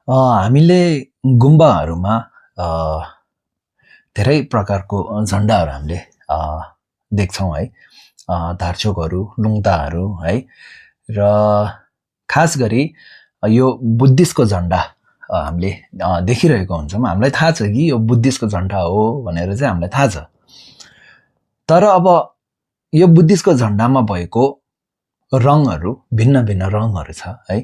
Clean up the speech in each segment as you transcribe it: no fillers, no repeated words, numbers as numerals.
हामीले गुम्बाहरूमा अ, धेरै प्रकारको झन्डाहरू हामीले देख्छौँ है। धार्चोकहरू, लुङ्ताहरू है र खास गरी यो बुद्धिस्टको झन्डा हामीले देखिरहेको हुन्छौँ। हामीलाई थाहा छ कि यो बुद्धिस्टको झन्डा हो भनेर चाहिँ हामीलाई थाहा छ। तर अब यो बुद्धिस्टको झन्डामा भएको रङहरू भिन्न भिन्न रङहरू छ है।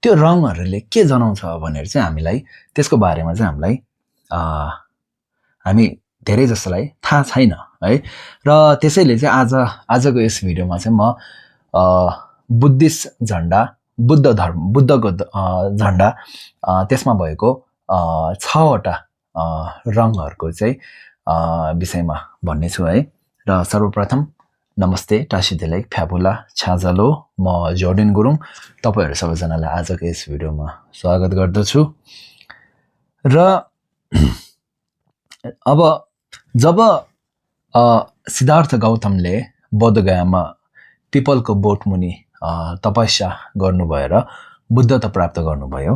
त्यो रङहरूले के जनाउँछ भनेर चाहिँ हामीलाई त्यसको बारेमा चाहिँ हामी धेरै जसोलाई थाहा छैन है। र त्यसैले चाहिँ आजको यस भिडियोमा चाहिँ म बुद्धिस्ट झन्डा, बुद्धको झन्डा, त्यसमा भएको 6वटा रङहरूको चाहिँ विषयमा भन्नेछु है। र सर्वप्रथम नमस्ते, टासिदेलाई, फ्याबुला, छाजालो, म जोर्डेन गुरुङ। तपाईहरु सबैजनालाई आजको यस भिडियोमा स्वागत गर्दछु। र अब जब सिद्धार्थ गौतमले बोधगयामा पिपलको बोटमुनि तपस्या गर्नुभयो र बुद्धता प्राप्त गर्नुभयो,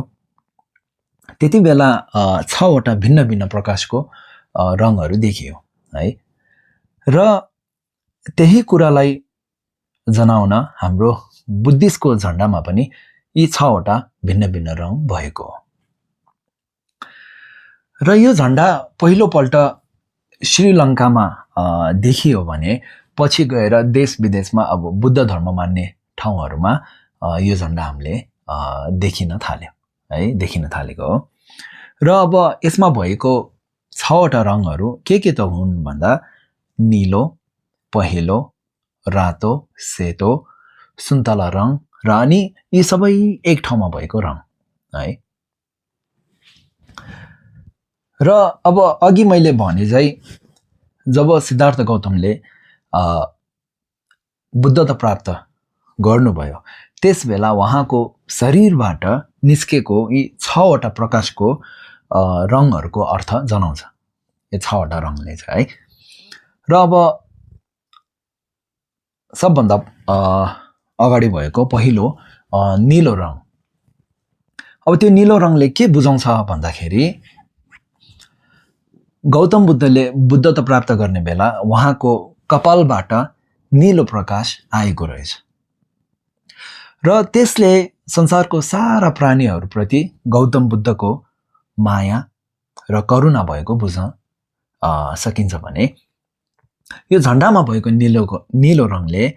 त्यति बेला 6वटा भिन्न भिन्न प्रकाशको रङहरू देखियो है। र त्यही कुरालाई जनाउन हाम्रो बुद्धिस्टको झन्डामा पनि यी 6वटा भिन्न भिन्न रङ भएको हो। र यो झन्डा पहिलोपल्ट श्रीलङ्कामा देखियो भने पछि गएर देश विदेशमा अब बुद्ध धर्म मान्ने ठाउँहरूमा यो झन्डा हामीले देखिन थालेको हो। र अब यसमा भएको 6वटा रङहरू के त हुन् भन्दा नीलो, पहेँलो, रातो, सेतो, सुन्तला रङ र अनि यी सबै एक ठाउँमा भएको रङ है। र अब अघि मैले भने चाहिँ जब सिद्धार्थ गौतमले बुद्धता प्राप्त गर्नुभयो त्यस बेला उहाँको शरीरबाट निस्केको यी 6वटा प्रकाशको रङहरूको अर्थ जनाउँछ यो 6वटा रङले चाहिँ है। र अब सबभन्दा अगाडि भएको पहिलो नीलो रङ। अब त्यो नीलो रङले के बुझाउँछ भन्दाखेरि गौतम बुद्धले बुद्धता प्राप्त गर्ने बेला उहाँको कपालबाट नीलो प्रकाश आएको रहेछ र त्यसले संसारको सारा प्राणीहरूप्रति गौतम बुद्धको माया र करुणा भएको बुझ्न सकिन्छ भने यो झन्डामा भएको नीलो रङले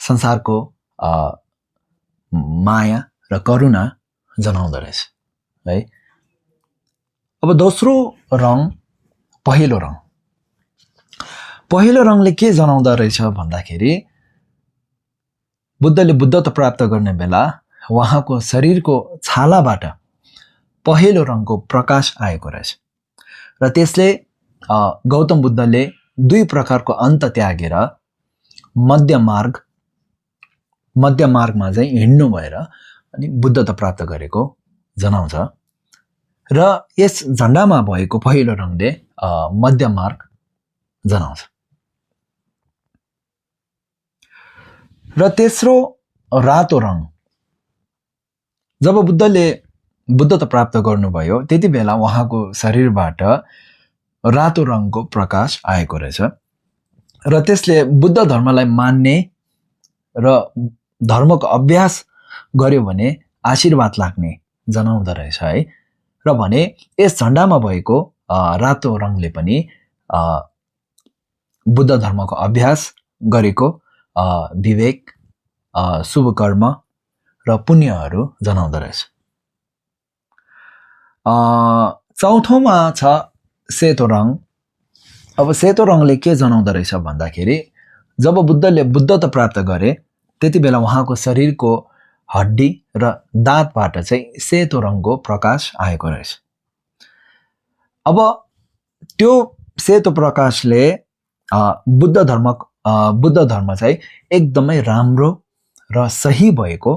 संसारको माया र करुणा जनाउँदो रहेछ है। अब दोस्रो रङ पहेँलो रङ। पहेँलो रङले के जनाउँदो रहेछ भन्दाखेरि बुद्धले बुद्धता प्राप्त गर्ने बेला उहाँको शरीरको छालाबाट पहेँलो रङको प्रकाश आएको रहेछ र त्यसले गौतम बुद्धले 2 प्रकारको अन्त त्यागेर मध्य मार्गमा चाहिँ हिँड्नु भएर अनि बुद्धता प्राप्त गरेको जनाउँछ। र यस झन्डामा भएको पहिलो रङले मध्य मार्ग जनाउँछ। र तेस्रो रातो रङ। जब बुद्धले बुद्धता प्राप्त गर्नुभयो त्यति बेला उहाँको शरीरबाट रातो रङको प्रकाश आएको रहेछ र त्यसले बुद्ध धर्मलाई मान्ने र धर्मको अभ्यास गर्यो भने आशीर्वाद लाग्ने जनाउँदो रहेछ है। र भने यस झन्डामा भएको रातो रङले पनि बुद्ध धर्मको अभ्यास गरेको विवेक, शुभ कर्म र पुण्यहरू जनाउँदो रहेछ। चौथोमा छ सेतो रङ। अब सेतो रङले के जनाउँदो रहेछ भन्दाखेरि जब बुद्धले बुद्धता प्राप्त गरे त्यति बेला उहाँको शरीरको हड्डी र दाँतबाट चाहिँ सेतो रङको प्रकाश आएको रहेछ। अब त्यो सेतो प्रकाशले बुद्ध धर्म चाहिँ एकदमै राम्रो र सही भएको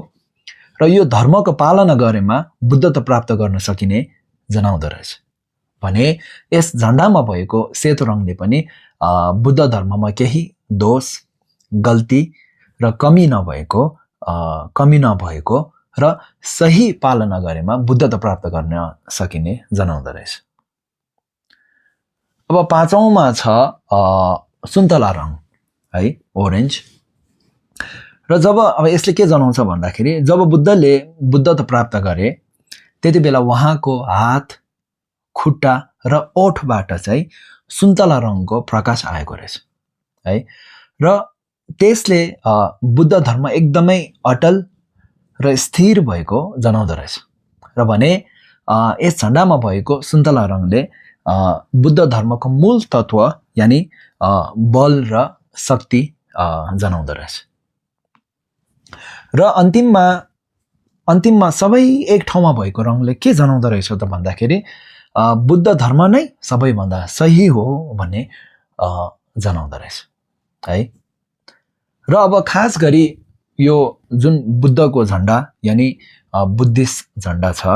र यो धर्मको पालना गरेमा बुद्धता प्राप्त गर्न सकिने जनाउँदो रहेछ। भने यस झन्डामा भएको सेतो रङले पनि बुद्ध धर्ममा केही दोष, गल्ती र कमी नभएको र सही पालना गरेमा बुद्धता प्राप्त गर्न सकिने जनाउँदो रहेछ। अब 5औँमा छ सुन्तला रङ है, ओरेन्ज। र जब अब यसले के जनाउँछ भन्दाखेरि जब बुद्धले बुद्धता प्राप्त गरे त्यति बेला उहाँको हात, खुट्टा र ओठबाट चाहिँ सुन्तला रङको प्रकाश आएको रहेछ है। र त्यसले बुद्ध धर्म एकदमै अटल र स्थिर भएको जनाउँदो रहेछ। र भने यस झन्डामा भएको सुन्तला रङले बुद्ध धर्मको मूल तत्त्व यानि बल र शक्ति जनाउँदो रहेछ। र अन्तिममा सबै एक ठाउँमा भएको रङले के जनाउँदो रहेछ त भन्दाखेरि बुद्ध धर्म नै सबैभन्दा सही हो भन्ने जनाउँदो रहेछ है। र अब खास गरी यो जुन बुद्धको झन्डा यानि बुद्धिस्ट झन्डा छ,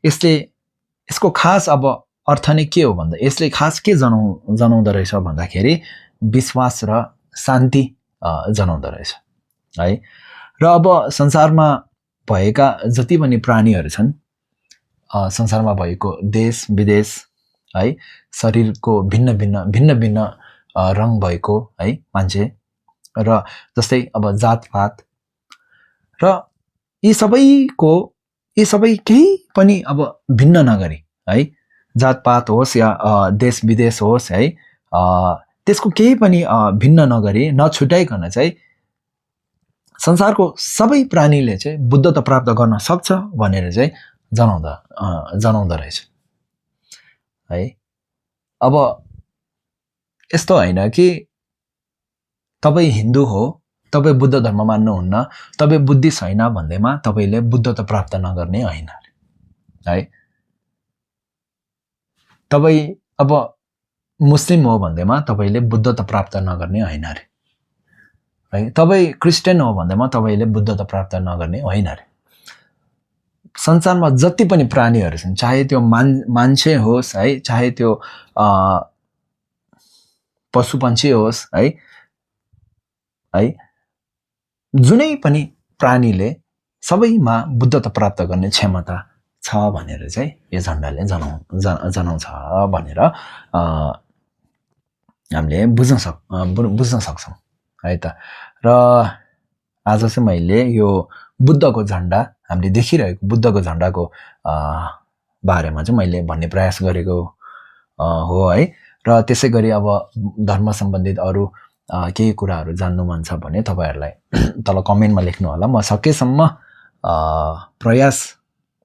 यसको खास अब अर्थ नै के हो भन्दा यसले खास के जनाउँदो रहेछ भन्दाखेरि विश्वास र शान्ति जनाउँदो रहेछ है। र अब संसारमा भएका जति पनि प्राणीहरू छन्, संसारमा भएको देश विदेश है, शरीरको भिन्न भिन्न रङ भएको है मान्छे, र जस्तै अब जातपात, र यी सबै केही पनि अब भिन्न नगरी है, जातपात होस् या देश विदेश होस् है, त्यसको केही पनि भिन्न नगरी नछुटाइकन चाहिँ संसारको सबै प्राणीले चाहिँ बुद्धता प्राप्त गर्न सक्छ भनेर चाहिँ जनाउँदो रहेछ है। अब यस्तो होइन कि तपाईँ हिन्दू हो, तपाईँ बुद्ध धर्म मान्नुहुन्न, तपाईँ बुद्धिस्ट होइन भन्दैमा तपाईँले बुद्धता प्राप्त नगर्ने होइन है। तपाईँ अब मुस्लिम हो भन्दैमा तपाईँले बुद्धता प्राप्त नगर्ने होइन रे है। तपाईँ क्रिस्चियन हो भन्दैमा तपाईँले बुद्धता प्राप्त नगर्ने होइन रे। संसारमा जति पनि प्राणीहरू छन्, चाहे त्यो मान्छे होस् है, चाहे त्यो पशुपन्छी होस् है, जुनै पनि प्राणीले सबैमा बुद्धता प्राप्त गर्ने क्षमता छ भनेर चाहिँ यो झन्डाले जनाउँछ भनेर हामीले बुझ्न सक्छौँ है त। र आज चाहिँ मैले यो बुद्धको झन्डा, हामीले देखिरहेको बुद्धको झन्डाको बारेमा चाहिँ मैले भन्ने प्रयास गरेको हो है। र त्यसै गरी अब धर्म सम्बन्धित अरू केही कुराहरू जान्नु मन छ भने तपाईँहरूलाई तल कमेन्टमा लेख्नु होला। म सकेसम्म प्रयास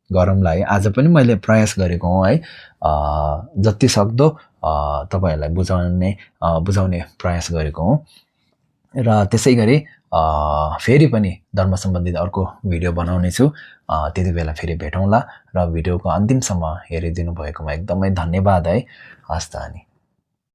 गरौँला है। आज पनि मैले प्रयास गरेको हुँ है, जति सक्दो तपाईँहरूलाई बुझाउने प्रयास गरेको हुँ। र त्यसै गरी फेरि पनि धर्म सम्बन्धित अर्को भिडियो बनाउने छु, त्यति बेला फेरि भेटौँला। र भिडियोको अन्तिमसम्म हेरिदिनु भएकोमा एकदमै धन्यवाद है। हस् त अनि।